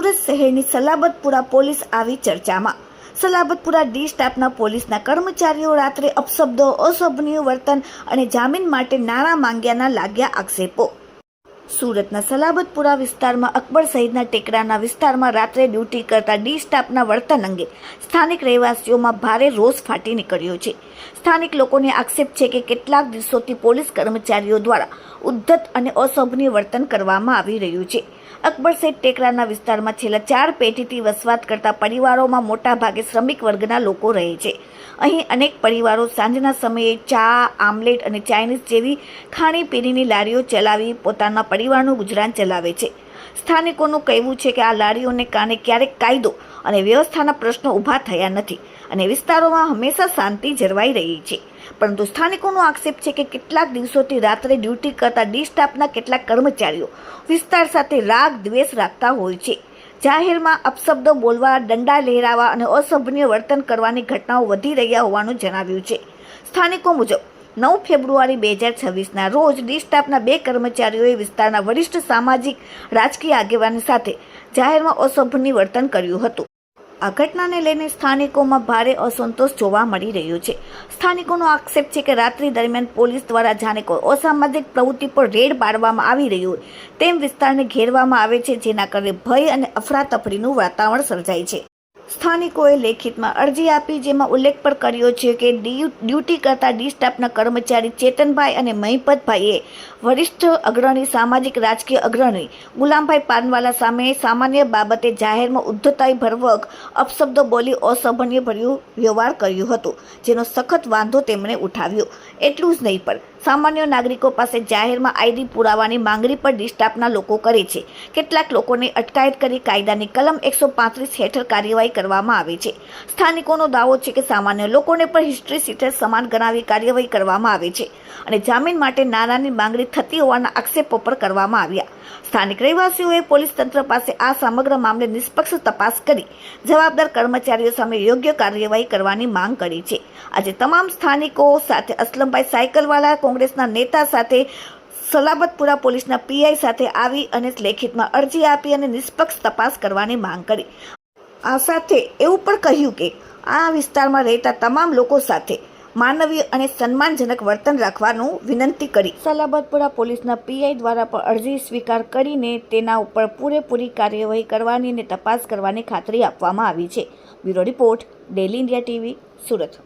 સુરત શહેરની સલાબતપુરા પોલીસ આવી ચર્ચામાં। સલાબતપુરા ડી સ્ટાફના પોલીસના કર્મચારીઓ રાત્રે અપશબ્દો, અશોભનીય વર્તન અને જામીન માટે નાણાં માંગ્યાના લાગ્યા આક્ષેપો। સુરતના સલાબતપુરા વિસ્તારમાં અકબર સહિતના ટેકરાના વિસ્તારમાં રાત્રે ડ્યુટી કરતા ડી સ્ટાફના વર્તન અંગે સ્થાનિક રહેવાસીઓમાં ભારે રોષ ફાટી નીકળ્યો છે। સ્થાનિક લોકોને આક્ષેપ છે કે કેટલાક દિવસોથી પોલીસ કર્મચારીઓ દ્વારા ઉદ્ધત અને અશોભનીય વર્તન કરવામાં આવી રહ્યું છે। અકબર સહિત ટેકરાના વિસ્તારમાં છેલ્લા 4 પેઢીથી વસવાટ કરતા પરિવારોમાં મોટાભાગે શ્રમિક વર્ગના લોકો રહે છે। અહીં અનેક પરિવારો સાંજના સમયે ચા, આમલેટ અને ચાઇનીઝ જેવી ખાણીપીણીની લારીઓ ચલાવી પોતાના પરિવારનું ગુજરાન ચલાવે છે। સ્થાનિકોનું કહેવું છે કે આ લારીઓને કારણે ક્યારેક કાયદો અને વ્યવસ્થાના પ્રશ્નો ઊભા થયા નથી અને વિસ્તારોમાં હંમેશા શાંતિ જળવાઈ રહી છે, પરંતુ સ્થાનિકોનો આક્ષેપ છે કે કેટલાક દિવસોથી રાત્રે ડ્યુટી કરતા ડી સ્ટાફના કેટલાક કર્મચારીઓ વિસ્તાર સાથે રાગ દ્વેષ રાખતા હોય છે। જાહેરમાં અપશબ્દો બોલવા, દંડા લહેરાવા અને અશોભનીય વર્તન કરવાની ઘટનાઓ વધી રહ્યા હોવાનું જણાવ્યું છે। સ્થાનિકો મુજબ 9 ફેબ્રુઆરી 2026ના રોજ ડી સ્ટાફના 2 કર્મચારીઓએ વિસ્તારના વરિષ્ઠ સામાજિક રાજકીય આગેવાની સાથે જાહેરમાં અશોભનીય વર્તન કર્યું હતું। આ ઘટનાને લઈને સ્થાનિકોમાં ભારે અસંતોષ જોવા મળી રહ્યો છે। સ્થાનિકોનો આક્ષેપ છે કે રાત્રિ દરમિયાન પોલીસ દ્વારા જાણે કોઈ અસામાજિક પ્રવૃત્તિ પર રેડ પાડવામાં આવી રહી હોય તેમ વિસ્તારને ઘેરવામાં આવે છે, જેના કારણે ભય અને અફરાતફરીનું વાતાવરણ સર્જાય છે। સ્થાનિકોએ લેખિતમાં અરજી આપી, જેમાં ઉલ્લેખ પણ કર્યો છે કે ડ્યુટી કરતા ડી સ્ટાફના કર્મચારી ચેતનભાઈ અને મહિપતભાઈએ વરિષ્ઠ અગ્રણી સામાજિક રાજકીય અગ્રણી ગુલામભાઈ પાનવાલા સામે સામાન્ય બાબતે જાહેરમાં ઉદ્ધતાઈભર્વક અપશબ્દો બોલી અશોભનીય ભર્યું વ્યવહાર કર્યું હતું, જેનો સખત વાંધો તેમણે ઉઠાવ્યો। એટલું જ નહીં પણ સામાન્ય નાગરિકો પાસે જાહેરમાં આઈડી પુરાવાની માંગણી પર ડી સ્ટાફના લોકો કરે છે। કેટલાક લોકોને અટકાયત કરી કાયદાની કલમ 135 હેઠળ કાર્યવાહી કરવામાં આવે છે। સ્થાનિકોનો દાવો છે કે સામાન્ય લોકોને પણ હિસ્ટ્રી સીટર સમાન ગણાવી કાર્યવાહી કરવામાં આવે છે અને જામીન માટે નાણાંની માંગણી થતી હોવાના આક્ષેપો પર કરવામાં આવ્યા। સ્થાનિક રહેવાસીઓએ પોલીસ તંત્ર પાસે આ સમગ્ર મામલે નિષ્પક્ષ તપાસ કરી જવાબદાર કર્મચારીઓ સામે યોગ્ય કાર્યવાહી કરવાની માંગ કરી છે। આજે તમામ સ્થાનિકો સાથે અસલમભાઈ સાયકલવાલા કોંગ્રેસના નેતા સાથે સલાબતપુરા પોલીસના પીઆઈ સાથે આવી અને લેખિતમાં અરજી આપી અને નિષ્પક્ષ તપાસ કરવાની માંગ કરી। આ સાથે એવું પણ કહ્યું કે આ વિસ્તારમાં રહેતા તમામ લોકો સાથે માનવીય અને સન્માનજનક વર્તન રાખવાનું વિનંતી કરી। સલાબતપુરા પોલીસના પીઆઈ દ્વારા પણ અરજી સ્વીકાર કરીને તેના ઉપર પૂરેપૂરી કાર્યવાહી કરવાની અને તપાસ કરવાની ખાતરી આપવામાં આવી છે। Bureau report, daily India TV, Surat.